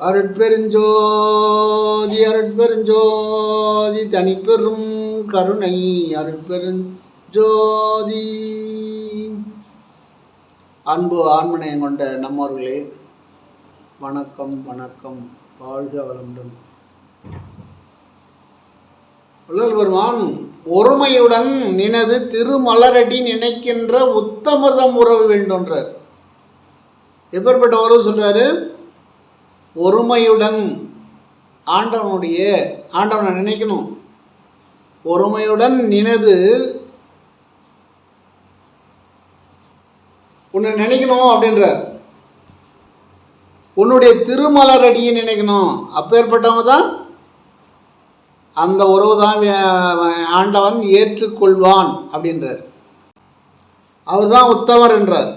அருட்பெருஞ்சோதி அருட்பெருஞ்சோதி தனிப்பெரும் கருணை அருட்பெருஞ்சோதி. அன்பு ஆண்மனையம் கொண்ட நம்மவர்களே, வணக்கம் வணக்கம். வாழ்க வளமுடன். வள்ளல் பெருமான் ஒருமையுடன் நினது திருமலரடி நினைக்கின்ற உத்தமதம் உறவு வேண்டும்ன்றார். எப்பேற்பட்ட உறவு சொல்றாரு? ஒருமையுடன் ஆண்டவனை நினைக்கணும். ஒருமையுடன் நினது உன்னை நினைக்கணும் அப்படின்றார். உன்னுடைய திருமலரடியை நினைக்கணும். அப்பேற்பட்டவங்க தான் அந்த உறவு தான் ஆண்டவன் ஏற்றுக்கொள்வான் அப்படின்றார். அவர் தான் உத்தமர் என்றார்.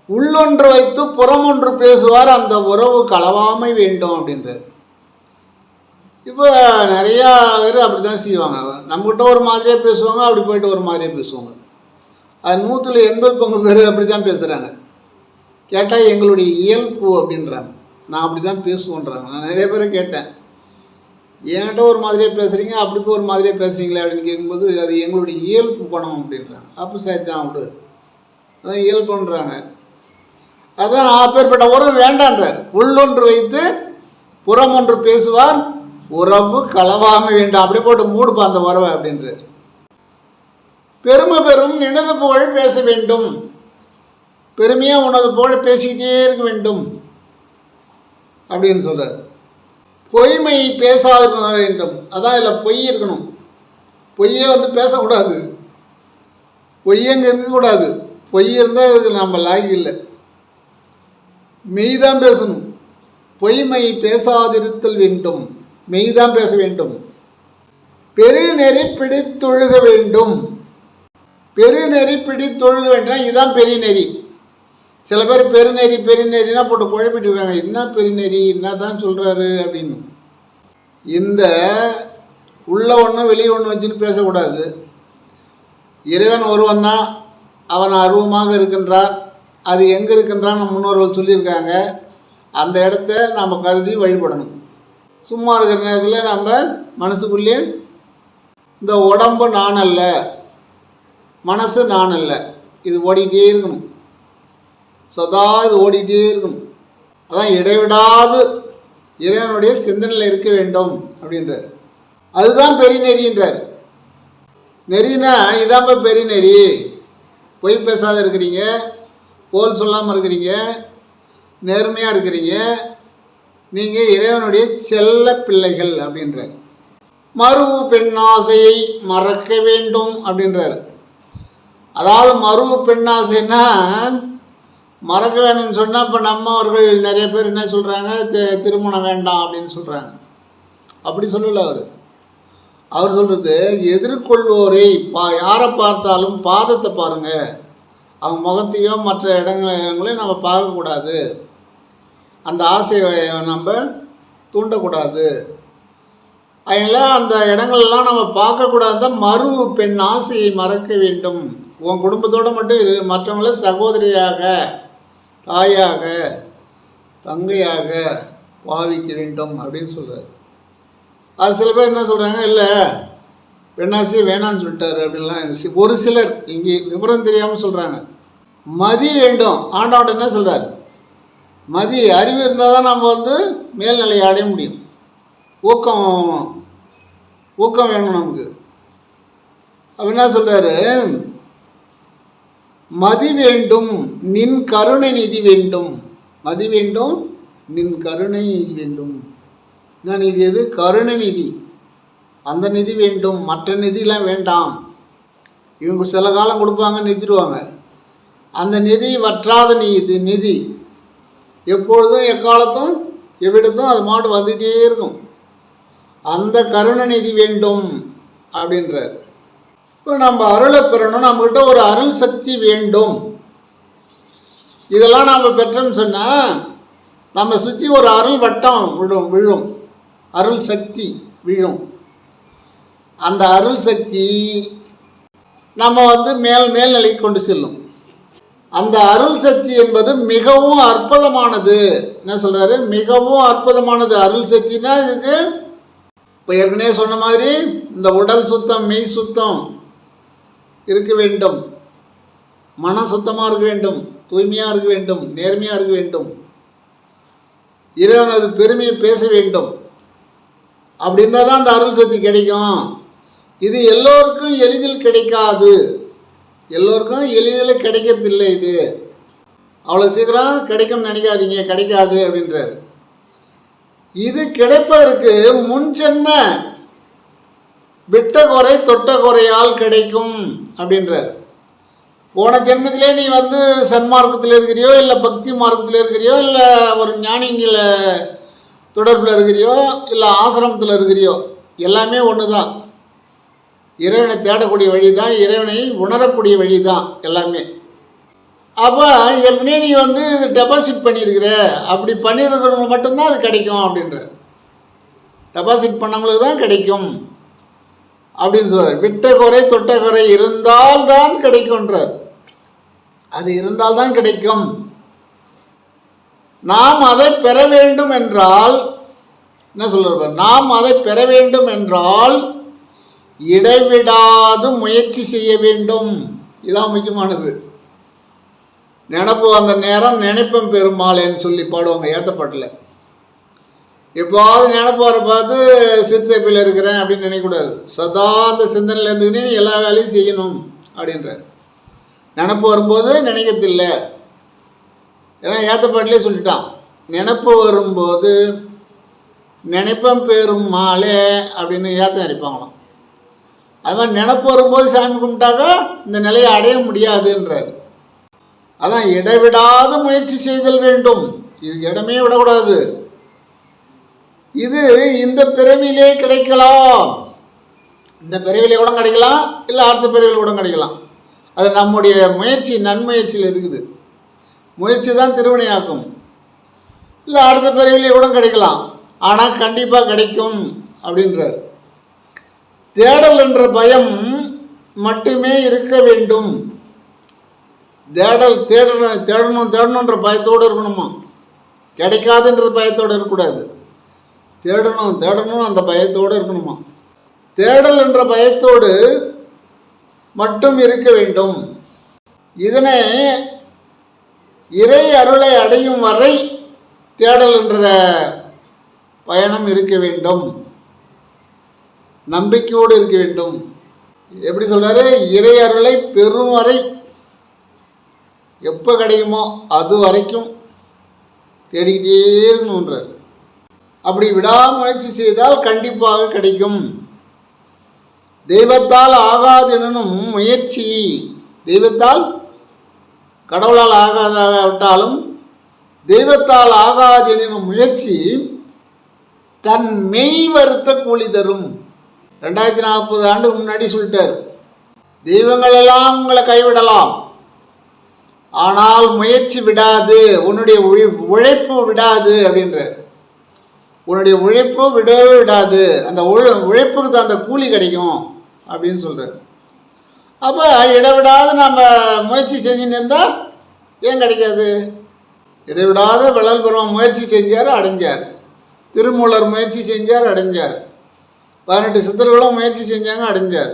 உள்ளொன்று வைத்து புறமொன்று பேசுவார், அந்த உறவு களவாமை வேண்டும் அப்படின்றார். இப்போ நிறையா பேர் அப்படி தான் செய்வாங்க. நம்மகிட்ட ஒரு மாதிரியாக பேசுவாங்க, அப்படி போயிட்டு ஒரு மாதிரியாக பேசுவாங்க. அது 180 பேர் அப்படி தான் பேசுகிறாங்க. கேட்டால் எங்களுடைய இயல்பு அப்படின்றாங்க. நான் அப்படி தான் பேசுவோன்றாங்க. நான் நிறைய பேரை கேட்டேன், என்கிட்ட ஒரு மாதிரியாக பேசுகிறீங்க, அப்படி போய் ஒரு மாதிரியாக பேசுகிறீங்களே அப்படின்னு கேட்கும்போது, அது எங்களுடைய இயல்பு பணம் அப்படின்றாங்க. அப்போ சேர்த்தான் விடு, அதான் இயல்புன்றாங்க. அதான் அப்பேற்பட்ட உறவு வேண்டான்றார். உள்ளொன்று வைத்து புறம் ஒன்று பேசுவார், உறவு களவாமை வேண்டும். அப்படி போட்டு மூடுப்பா அந்த உறவை அப்படின்றார். பெருமை பெரும் நினது புகழ் பேச வேண்டும். பெருமையாக உனது புகழ் பேசிக்கிட்டே இருக்க வேண்டும் அப்படின்னு சொல்றார். பொய்மை பேசாதிருக்க வேண்டும். அதான் இல்லை, பொய் இருக்கணும். பொய்யே பேசக்கூடாது. பொய்யங்க இருக்கக்கூடாது. பொய் இருந்தால் அதுக்கு நம்ம லாய்க்கு இல்லை. மெய்தான் பேசணும். பொய்மை பேசாதிருத்தல் வேண்டும். மெய்தான் பேச வேண்டும். பெருநெறி பிடித்தொழுக வேண்டும். பெருநெறி பிடித்தொழுக வேண்டும். இதுதான் பெரிய நெறி. சில பேர் பெருநெறினா போட்டு குழப்பிட்டு இருக்காங்க. என்ன பெருநெறி, என்ன தான் சொல்கிறாரு அப்படின்னு. இந்த உள்ள ஒன்று வெளியே ஒன்று வச்சுன்னு பேசக்கூடாது. இறைவன் ஒருவன் தான், அவன் அருவமாக இருக்கின்றார். அது எங்கே இருக்கின்றான்னு முன்னோர்கள் சொல்லியிருக்காங்க. அந்த இடத்த நம்ம கருதி வழிபடணும். சும்மா இருக்கிற நேரத்தில் நம்ம மனசுக்குள்ளே இந்த உடம்பு நான் அல்ல, மனசு நான் அல்ல, இது ஓடிக்கிட்டே இருக்கணும். சதா இது ஓடிக்கிட்டே இருக்கணும். அதான் இடைவிடாது இறைவனுடைய சிந்தனையில் இருக்க வேண்டும் அப்படின்றார். அதுதான் பெரிய நெறின்றார். நெறினா இதாம்ப பெரிய நெறி. பொய் பேசாத இருக்கிறீங்க, போல் சொல்லாமல் இருக்கிறீங்க, நேர்மையாக இருக்கிறீங்க, நீங்கள் இறைவனுடைய செல்ல பிள்ளைகள் அப்படின்றார். மருவு பெண்ணாசையை மறக்க வேண்டும் அப்படின்றார். அதாவது மருவு பெண்ணாசைன்னா மறக்க வேணும்னு சொன்னால், இப்போ நம்மவர்கள் நிறைய பேர் என்ன சொல்கிறாங்க, திருமணம் வேண்டாம் அப்படின்னு சொல்கிறாங்க. அப்படி சொல்லலை அவர் சொல்கிறது, எதிர்கொள்வோரை யாரை பார்த்தாலும் பாதத்தை பாருங்கள், அவங்க முகத்தையோ மற்ற இடங்களையும் நம்ம பார்க்கக்கூடாது. அந்த ஆசையை நம்ம தூண்டக்கூடாது. அதனால் அந்த இடங்கள்லாம் நம்ம பார்க்கக்கூடாது. மருவு பெண் ஆசையை மறக்க வேண்டும். உன் குடும்பத்தோடு மட்டும் இரு, மற்றவங்கள சகோதரியாக, தாயாக, தங்கையாக பாவிக்க வேண்டும் அப்படின்னு சொல்கிறார். அது சில பேர் என்ன சொல்கிறாங்க, இல்லை பெண்ணாசியை வேணான்னு சொல்லிட்டாரு அப்படின்லாம் ஒரு சிலர் இங்கே விவரம் தெரியாமல் சொல்கிறாங்க. மதி வேண்டும். ஆண்டவன் என்ன சொல்கிறார்? மதி, அறிவு இருந்தால் தான் நம்ம மேல்நிலையை அடைய முடியும். ஊக்கம் வேணும் நமக்கு. அப்போ என்ன சொல்கிறாரு? மதி வேண்டும், நின் கருணை நிதி வேண்டும். மதி வேண்டும், நின் கருணை நிதி வேண்டும். என்ன நிதி? எது? கருணை நிதி. அந்த நிதி வேண்டும், மற்ற நிதிலாம் வேண்டாம். இவங்க சில காலம் கொடுப்பாங்க, நிறுத்திடுவாங்க. அந்த நிதி வற்றாத நிதி எப்பொழுதும் எக்காலத்தும் எவ்விடத்தும் அது மாட்டு வந்துகிட்டே இருக்கும். அந்த கருணை நிதி வேண்டும் அப்படின்றார். இப்போ நம்ம அருளை பெறணும், நம்மக்கிட்ட ஒரு அருள் சக்தி வேண்டும். இதெல்லாம் நம்ம பெற்றோம்னு சொன்னால் நம்ம சுற்றி ஒரு அருள் வட்டம் விழும். அருள் சக்தி விழும். அந்த அருள் சக்தி நம்ம மேல்நிலைக்கு கொண்டு செல்லும். அந்த அருள் சக்தி என்பது மிகவும் அற்புதமானது. என்ன சொல்றாரு? மிகவும் அற்புதமானது. அருள் சக்தினா இதுக்கு இப்போ ஏற்கனவே சொன்ன மாதிரி இந்த உடல் சுத்தம், மெய் சுத்தம் இருக்க வேண்டும், மன சுத்தமாக இருக்க வேண்டும், தூய்மையாக இருக்க வேண்டும், நேர்மையாக இருக்க வேண்டும், இறைவனது பெருமையை பேச வேண்டும். அப்படி இருந்தால் தான் அந்த அருள் சக்தி கிடைக்கும். இது எல்லோருக்கும் எளிதில் கிடைக்காது, எல்லோருக்கும் எளிதில் கிடைக்கிறதில்லை. இது அவ்வளோ சீக்கிரம் கிடைக்கும்னு நினைக்காதீங்க, கிடைக்காது அப்படின்றார். இது கிடைப்பதற்கு முன்ஜென்ம விட்ட குறை தொட்ட குறையால் கிடைக்கும் அப்படின்றார். போன ஜென்மத்திலே நீ சன்மார்க்கத்தில் இருக்கிறியோ, இல்லை பக்தி மார்க்கத்தில் இருக்கிறியோ, இல்லை ஒரு ஞானிங்கள தொடர்பில் இருக்கிறியோ, இல்லை ஆசிரமத்தில் இருக்கிறியோ, எல்லாமே ஒன்று தான். இறைவனை தேடக்கூடிய வழி தான், இறைவனை உணரக்கூடிய வழி தான் எல்லாமே. அப்போ ஏற்கனவே நீ டெபாசிட் பண்ணியிருக்கிற, அப்படி பண்ணியிருக்கிறவங்க மட்டும்தான் அது கிடைக்கும் அப்படின்ற. டெபாசிட் பண்ணவங்களுக்கு தான் கிடைக்கும் அப்படின்னு சொல்கிறார். விட்ட குறை தொட்ட குறை இருந்தால்தான் கிடைக்கும்ன்றார். அது இருந்தால்தான் கிடைக்கும். நாம் அதை பெற வேண்டும் என்றால் என்ன சொல்கிறார்? நாம் அதை பெற வேண்டும் என்றால் இடைவிடாது முயற்சி செய்ய வேண்டும். இதுதான் முக்கியமானது. நினப்பு அந்த நேரம் நினைப்பம் பெருமாளேன்னு சொல்லி பாடுவாங்க ஏற்றப்பாட்டில். எப்போது நினப்பு வர பார்த்து சிறுசேப்பில் இருக்கிறேன் அப்படின்னு நினைக்கக்கூடாது. சதா அந்த சிந்தனையில் இருந்துக்கிட்டே நீ எல்லா வேலையும் செய்யணும் அப்படின்றார். நினப்பு வரும்போது நினைக்கிறதில்லை. ஏன்னா ஏற்றப்பாட்டிலே சொல்லிட்டான், நினப்பு வரும்போது நினைப்பம் பெரும் மாலே அப்படின்னு ஏற்ற நினைப்பாங்களாம். அது மாதிரி நினப்பு வரும்போது சாமி கும்பிட்டாக்கா இந்த நிலையை அடைய முடியாதுன்றார். அதான் இடைவிடாத முயற்சி செய்தல் வேண்டும். இதுக்கு இடமே விடக்கூடாது. இது இந்த பிறவிலே கிடைக்கலாம், இந்த பிறவிலே கூட கிடைக்கலாம், இல்லை அடுத்த பிறவியில் கூட கிடைக்கலாம். அது நம்முடைய முயற்சி, நன்முயற்சியில் இருக்குது. முயற்சி தான் திருவினையாக்கும். இல்லை அடுத்த பிறவிலே கூட கிடைக்கலாம், ஆனால் கண்டிப்பாக கிடைக்கும் அப்படின்றார். தேடல் என்ற பயம் மட்டுமே இருக்க வேண்டும். தேடணுன்ற பயத்தோடு இருக்கணுமா, கிடைக்காதுன்ற பயத்தோடு இருக்கக்கூடாது. தேடணும் அந்த பயத்தோடு இருக்கணுமா. தேடல் என்ற பயத்தோடு மட்டும் இருக்க வேண்டும். இதனை இறை அருளை அடையும் வரை தேடல் என்ற பயணம் இருக்க வேண்டும், நம்பிக்கையோடு இருக்க வேண்டும். எப்படி சொல்றாரு? இறை அருளை பெறும் வரை, எப்போ கிடைக்குமோ அது வரைக்கும் தேடிக்கிட்டே இருக்கணுன்றார். அப்படி விடாமுயற்சி செய்தால் கண்டிப்பாக கிடைக்கும். தெய்வத்தால் ஆகாதெனும் முயற்சி, தெய்வத்தால் கடவுளால் ஆகாதாவிட்டாலும் தெய்வத்தால் ஆகாதெனும் முயற்சி தன் மெய் வருத்த கூலி தரும். 2040 ஆண்டுக்கு முன்னாடி சொல்லிட்டார், தெய்வங்கள் எல்லாம் உங்களை கைவிடலாம், ஆனால் முயற்சி விடாது, உன்னுடைய உழைப்பு விடாது அப்படின்ற. உன்னுடைய உழைப்பு விடவே விடாது, அந்த உழைப்புக்கு தான் அந்த கூலி கிடைக்கும் அப்படின்னு சொல்கிறார். அப்போ இடைவிடாது நம்ம முயற்சி செஞ்சுன்னு இருந்தால் ஏன் கிடைக்காது? இடைவிடாத வள்ளல் பெருமான் முயற்சி செஞ்சார், அடைஞ்சார். திருமூலர் முயற்சி செஞ்சார், அடைஞ்சார். 18 சித்தர்களும் முயற்சி செஞ்சாங்க, அடைஞ்சார்.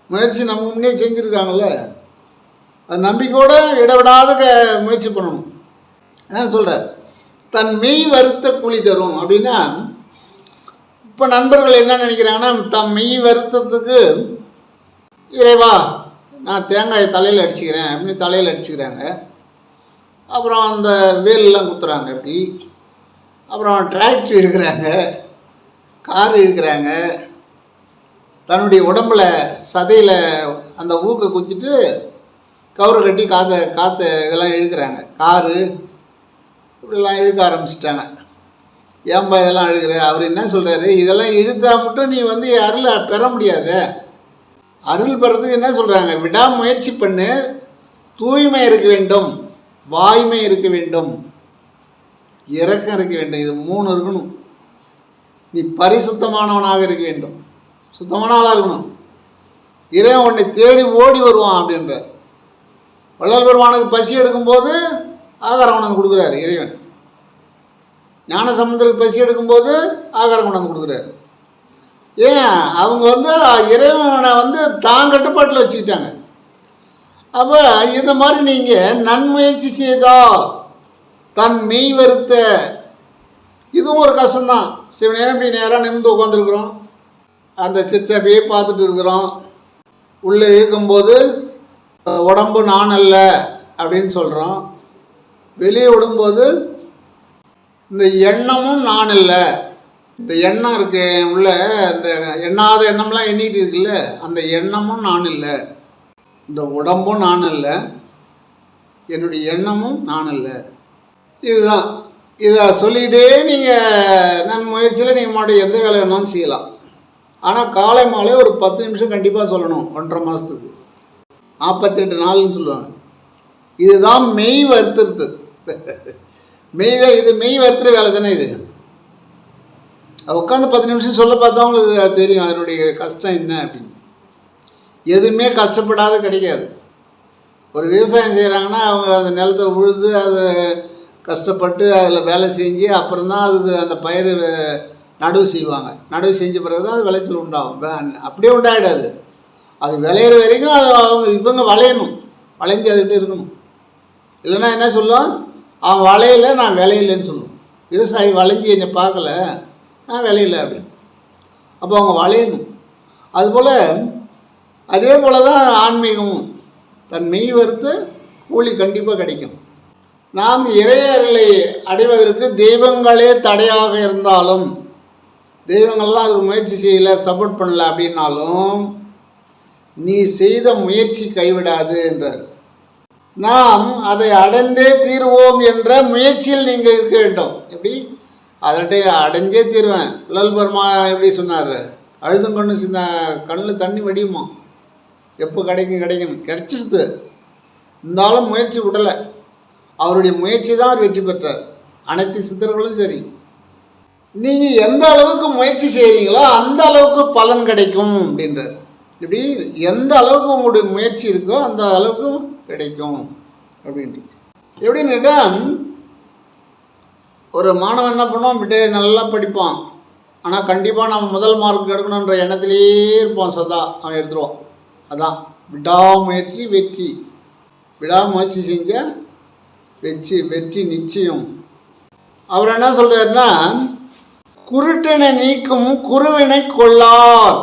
முயற்சி நம்ம முன்னே செஞ்சுருக்காங்கல்ல, அது நம்பிக்கையோடு இடைவிடாத முயற்சி பண்ணணும். அதான் சொல்கிறார், தன் மெய் வருத்த கூலி தரும். அப்படின்னா இப்போ நண்பர்கள் என்ன நினைக்கிறாங்கன்னா, தன் மெய் வருத்தத்துக்கு இறைவா நான் தேங்காயை தலையில் அடிச்சுக்கிறேன் அப்படின்னு தலையில் அடிச்சுக்கிறாங்க. அப்புறம் அந்த வேலெலாம் குத்துறாங்க இப்படி. அப்புறம் டிராக்டர் இழுக்கிறாங்க, கார் இழுக்கிறாங்க, தன்னுடைய உடம்பில் சதையில் அந்த ஊக்க குத்திட்டு கவுரை கட்டி காற்று இதெல்லாம் இழுக்கிறாங்க. காரு இப்படிலாம் இழுக்க ஆரம்பிச்சிட்டாங்க. ஏன்பா இதெல்லாம் இழுக்கிற? அவர் என்ன சொல்கிறாரு, இதெல்லாம் இழுத்தா மட்டும் நீ அருளை பெற முடியாது. அருள் பெறதுக்கு என்ன சொல்கிறாங்க, விடாமுயற்சி பண்ணு, தூய்மை இருக்க வேண்டும், வாய்மை இருக்க வேண்டும், இரக்கம் இருக்க வேண்டும். இது 3 இருக்கணும். நீ பரிசுத்தமானவனாக இருக்க வேண்டும், சுத்தமான ஆளாக இருக்கணும். இறைவன் உன்னை தேடி ஓடி வருவான் அப்படின்ற. வள்ளல் பெருமானுக்கு பசி எடுக்கும்போது ஆகாரம் கொண்டாந்து கொடுக்குறாரு இறைவன். ஞானசம்பந்தருக்கு பசி எடுக்கும்போது ஆகாரம் கொண்டாந்து கொடுக்குறாரு. ஏன் அவங்க இறைவனை தான் கட்டுப்பாட்டில் வச்சுக்கிட்டாங்க. அப்போ இந்த மாதிரி நீங்கள் நன்முயற்சி செய்தால் தன் மெய் வருத்த, இதுவும் ஒரு கஷ்டம்தான். சிவனேரம் இப்படி நேராக நிமிர்ந்து உட்காந்துருக்குறோம், அந்த சிற்சபையை பார்த்துட்டு இருக்கிறோம். உள்ளே இருக்கும்போது உடம்பு நான் அல்ல அப்படின்னு சொல்கிறோம். வெளியே விடும்போது இந்த எண்ணமும் நான் இல்லை. இந்த எண்ணம் இருக்கு உள்ள, இந்த எண்ணாத எண்ணம்லாம் எண்ணிட்டு இருக்குல்ல, அந்த எண்ணமும் நான் இல்லை. இந்த உடம்பும் நான் இல்லை, என்னுடைய எண்ணமும் நான் இல்லை. இதுதான். இதை சொல்லிகிட்டே நீங்கள் நன் முயற்சியில் நீங்கள் மாட்டோம் எந்த வேலை வேணாலும் செய்யலாம். ஆனால் காலை மாலை ஒரு 10 நிமிஷம் கண்டிப்பாக சொல்லணும். 1.5 மாதத்துக்கு 48 நாள்னு சொல்லுவாங்க. இதுதான் மெய் வருத்துறது. இது மெய் வருத்துற வேலை தானே இது. உட்காந்து 10 நிமிஷம் சொல்ல பார்த்தா உங்களுக்கு தெரியும் அதனுடைய கஷ்டம் என்ன அப்படின்னு. எதுவுமே கஷ்டப்படாத கிடைக்காது. ஒரு விவசாயம் செய்கிறாங்கன்னா அவங்க அந்த நிலத்தை உழுது அதை கஷ்டப்பட்டு அதில் வேலை செஞ்சு அப்புறம்தான் அதுக்கு அந்த பயிர் நடவு செய்வாங்க. நடவு செஞ்ச பிறகு தான் அது விளைச்சல் உண்டாகும். அப்படியே உண்டாகிடாது. அது விளையிற வரைக்கும் அது இவங்க வளையணும். வளைஞ்சி அதுக்கிட்ட இருக்கணும். இல்லைன்னா என்ன சொல்லும், அவன் வளையல நான் விளையிலன்னு சொல்லுவோம். விவசாயி வளைஞ்சி என்னை பார்க்கல, நான் விளையில அப்படின்னு. அப்போ அவங்க வளையணும். அதுபோல் அதே போல் தான் ஆன்மீகமும். தன் மெய் வறுத்து கூலி கண்டிப்பாக கிடைக்கும். நாம் இறையர்களை அடைவதற்கு தெய்வங்களே தடையாக இருந்தாலும், தெய்வங்கள்லாம் அதுக்கு முயற்சி செய்யலை, சப்போர்ட் பண்ணல அப்படின்னாலும் நீ செய்த முயற்சி கைவிடாது என்றார். நாம் அதை அடைந்தே தீர்வோம் என்ற முயற்சியில் நீங்கள் இருக்க வேண்டும். எப்படி அதட்டை அடைஞ்சே தீர்வேன். வள்ளல் பெருமா எப்படி சொன்னார், அழுதுங்கொண்டு சின்ன கண்ணில் தண்ணி வடியுமா, எப்போ கிடைக்கும் கிடச்சிடுது. இருந்தாலும் முயற்சி விடலை. அவருடைய முயற்சி தான் அவர் வெற்றி பெற்றார். அனைத்து சித்தர்களும் சரி, நீங்கள் எந்த அளவுக்கு முயற்சி செய்கிறீங்களோ அந்த அளவுக்கு பலன் கிடைக்கும் அப்படின்றார். இப்படி எந்த அளவுக்கு உங்களுடைய முயற்சி இருக்கோ அந்த அளவுக்கு கிடைக்கும் அப்படின்ட்டு. எப்படின்னு கேட்டால், ஒரு மாணவன் என்ன பண்ணுவான், விட்டு நல்லா படிப்பான், ஆனால் கண்டிப்பாக நம்ம முதல் மார்க் எடுக்கணுன்ற எண்ணத்திலேயே இருப்பான். சதா அவன் எடுத்துருவான். அதான் விடாமுயற்சி வெற்றி. விடாமுயற்சி செஞ்சால் வெற்றி நிச்சயம். அவர் என்ன சொல்றாருன்னா, குருட்டினை நீக்கும் குருவினை கொள்ளார்.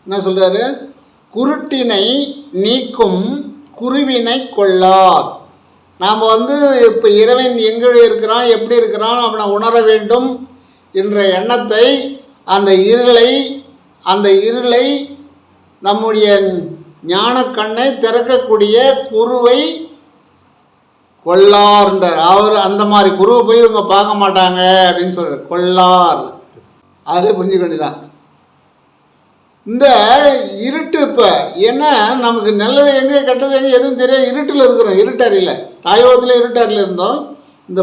என்ன சொல்றாரு, குருட்டினை நீக்கும் குருவினை கொள்ளார். நாம் இப்போ இறைவன் எங்கே இருக்கிறான், எப்படி இருக்கிறான் அப்படி உணர வேண்டும் என்ற எண்ணத்தை, அந்த இருளை நம்முடைய ஞான கண்ணை திறக்கக்கூடிய குருவை கொள்ளார்ன்றார். அவர் அந்த மாதிரி குருவை போய் இவங்க பார்க்க மாட்டாங்க அப்படின்னு சொல்கிறார். கொள்ளார், அதே புரிஞ்சுக்க வேண்டியதான். இந்த இருட்டு இப்போ ஏன்னா நமக்கு நல்லது எங்கே கெட்டது எங்கே எதுவும் தெரியாது. இருட்டில் இருக்கிறோம், இருட்டறையில். தாயோகத்தில் இருட்டறையில் இருந்தோம். இந்த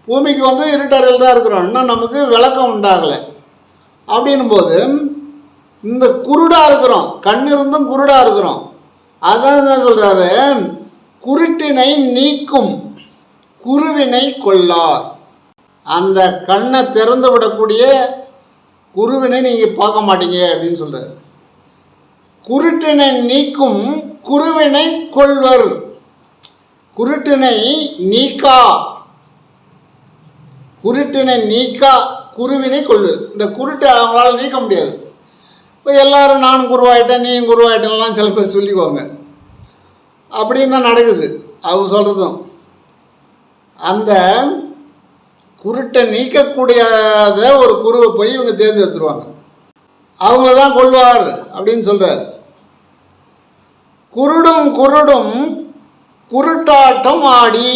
பூமிக்கு இருட்டறையில் தான் இருக்கிறோம். இன்னும் நமக்கு விளக்கம் உண்டாகலை. அப்படின்னும் போது இந்த குருடாக இருக்கிறோம், கண் இருந்தும் குருடாக இருக்கிறோம். அதான் என்ன சொல்கிறாரு, குருட்டினை நீக்கும் குருவினை கொள்ளார். அந்த கண்ணை திறந்து விடக்கூடிய குருவினை நீங்கள் பார்க்க மாட்டீங்க அப்படின்னு சொல்கிறார். குருட்டினை நீக்கும் குருவினை கொள்வர். குருட்டினை நீக்கா குருவினை கொள்வர். இந்த குருட்டை அவங்களால நீக்க முடியாது. இப்போ எல்லாரும் நானும் குருவாயிட்டேன் நீயும் குருவாயிட்டேன்லாம் சில பேர் சொல்லிக்குவாங்க. அப்படின்னு தான் நடக்குது. அவங்க சொல்கிறதும் அந்த குருட்டை நீக்கக்கூடியத ஒரு குருவை போய் இவங்க தேர்ந்தெடுத்துருவாங்க. அவங்கள தான் கொள்வார் அப்படின்னு சொல்கிறார். குருடும் குருட்டாட்டம் ஆடி,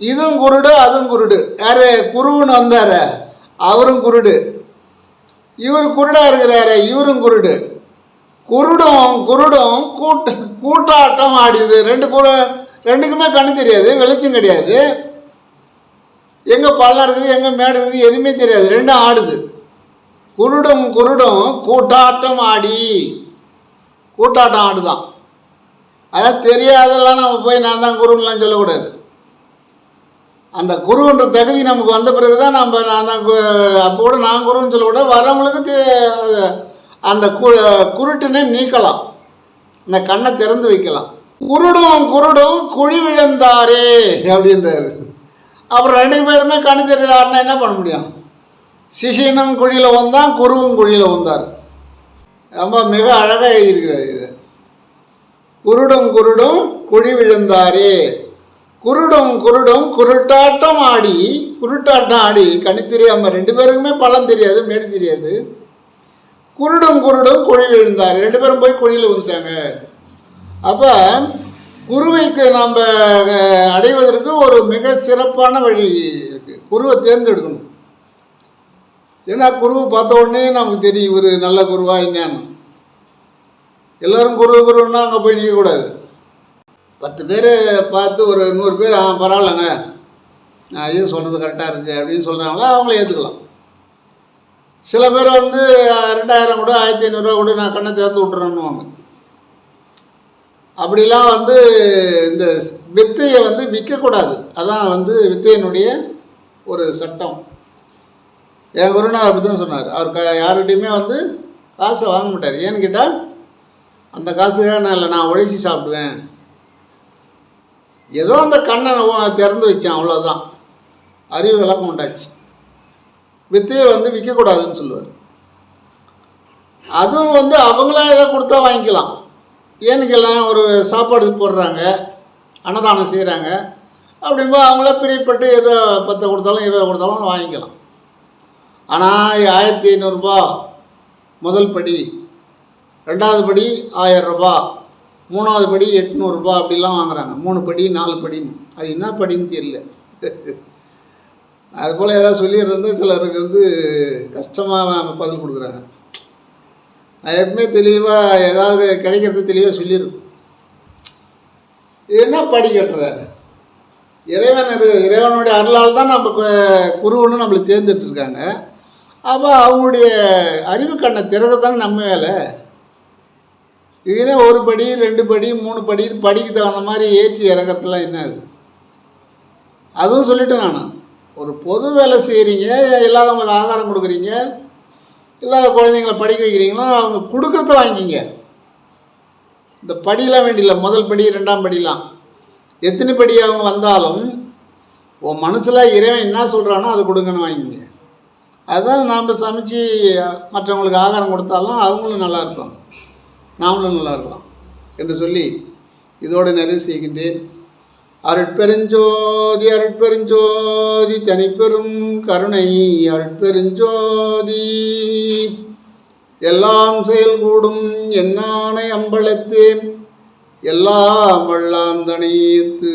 இதுவும் குருடு அதுவும் குருடு. யாரு குருன்னு வந்தார், அவரும் குருடு. இவர் குருடாக இருக்கிறாரு, இவரும் குருடு. குருடும் கூட்டாட்டம் ஆடிது. ரெண்டுக்குமே கண்ணு தெரியாது, வெளிச்சம் கிடையாது. எங்கே பள்ளம் இருக்குது எங்கே மேடு இருக்குது எதுவுமே தெரியாது, ரெண்டும் ஆடுது. குருடும் கூட்டாட்டம் ஆடுதான். அதான் தெரியாதெல்லாம் நம்ம போய் நான் தான் குருன்னெலாம் சொல்லக்கூடாது. அந்த குருன்ற தகுதி நமக்கு வந்த பிறகு தான் நம்ம நான் தான் அப்போ கூட நான் குருன்னு சொல்லக்கூடாது. வரவங்களுக்கு அந்த குருட்டினை நீக்கலாம், இந்த கண்ணை திறந்து வைக்கலாம். குருடும் குருடும் குழி விழுந்தாரே அப்படின்றாரு. அப்புறம் 2 பேருமே கண்ணு தெரியாருன்னா என்ன பண்ண முடியும்? சிஷியனும் குழியில் வந்தான், குருவும் குழியில் வந்தார். ரொம்ப மிக அழகாக எழுதியிருக்கிறார் இது. குருடும் குருடும் குழி விழுந்தாரே, குருடும் குருடும் குருட்டாட்டம் ஆடி கண்ணு தெரியாமல் 2 பேருக்குமே பழம் தெரியாது, மேடு தெரியாது. குருடும் குருடும் குழி விழுந்தார், 2 பேரும் போய் குழியில் விழுந்தாங்க. அப்போ குருவைக்கு நாம் அடைவதற்கு ஒரு மிக சிறப்பான வழி இருக்குது. குருவை தேர்ந்தெடுக்கணும். ஏன்னா குருவை பார்த்த உடனே நமக்கு தெரியும் இவர் நல்ல குருவா என்னன்னு. எல்லோரும் குருன்னா அங்கே போய் நிற்கக்கூடாது. 10 பேர் பார்த்து ஒரு 100 பேர் பரவாயில்லைங்க, நான் ஐயோ சொல்கிறது கரெக்டாக இருக்குது அப்படின்னு சொல்கிறாங்களா, அவங்கள ஏற்றுக்கலாம். சில பேர் 2000 கூட 1500 கூட நான் கண்ணை திறந்து விட்டுறேன்னுவாங்க. அப்படிலாம் இந்த வித்தையை விற்கக்கூடாது. அதான் வித்தையினுடைய ஒரு சட்டம். என் குருநாதர் அப்படி தான் சொன்னார். அவர் யார்கிட்டையுமே காசை வாங்க மாட்டார். ஏன்னு கேட்டால் அந்த காசுக்காக நான் இல்லை, நான் உழைச்சி சாப்பிடுவேன். ஏதோ அந்த கண்ணை திறந்து வச்சேன், அவ்வளோதான். அறிவு விளக்கம் உண்டாச்சு. வித்தையை விற்கக்கூடாதுன்னு சொல்லுவார். அதுவும் அவங்களா ஏதோ கொடுத்தா வாங்கிக்கலாம். ஏன்னுக்கெல்லாம் ஒரு சாப்பாடு போடுறாங்க, அன்னதானம் செய்கிறாங்க, அப்படின்போ அவங்கள பிரியப்பட்டு ஏதோ 10 கொடுத்தாலும் 20 கொடுத்தாலும் வாங்கிக்கலாம். ஆனால் 1500 முதல் படி, 2வது படி 1000 ரூபா, 3வது படி 800 அப்படிலாம் வாங்குறாங்க. 3 படி 4 படின்னு, அது என்ன படின்னு தெரியல. அதுபோல் ஏதாவது சொல்லிடுறது சிலருக்கு கஷ்டமாக பதில் கொடுக்குறாங்க. அது எப்பவுமே தெளிவாக ஏதாவது கிடைக்கிறது தெளிவாக சொல்லிடுது. இது என்ன படி கட்டுற? இறைவனுடைய அருளால் தான் நம்ம குருவன்னு நம்மளுக்கு தேர்ந்தெடுத்துருக்காங்க. அப்போ அவங்களுடைய அறிவு கண்ணை திறக்கத்தானே நம்ம வேலை. இதுனே 1 படி 2 படி 3 படி படிக்கு தகுந்த மாதிரி ஏற்றி இறக்கிறதுலாம் என்ன அது? அதுவும் சொல்லிட்டேன் நான். ஒரு பொது வேலை செய்கிறீங்க, இல்லாதவங்களுக்கு ஆகாரம் கொடுக்குறீங்க, இல்லாத குழந்தைங்களை படிக்க வைக்கிறீங்களோ அவங்க கொடுக்குறத வாங்கிக்கிங்க. இந்த படியெலாம் வேண்டியில்லை. முதல் படி 2ஆம் படிலாம் எத்தனை படி அவங்க வந்தாலும் உன் மனசில் இறைவன் என்ன சொல்கிறானோ அதை கொடுங்கன்னு வாங்கிங்க. அதுதான் நாம் சமைச்சு மற்றவங்களுக்கு ஆகாரம் கொடுத்தாலும் அவங்களும் நல்லா இருப்பாங்க, நாமளும் நல்லா இருக்கலாம் என்று சொல்லி இதோடு நிறைவு செய்கின்றேன். அருட்பெருஞ்சோதி அருட்பெருஞ்சோதி தனிப்பெரும் கருணை அருட்பெருஞ்சோதி. எல்லாம் செயல்கூடும் என்னானை அம்பலத்தே, எல்லாம் வல்லாந்தனையேத்து.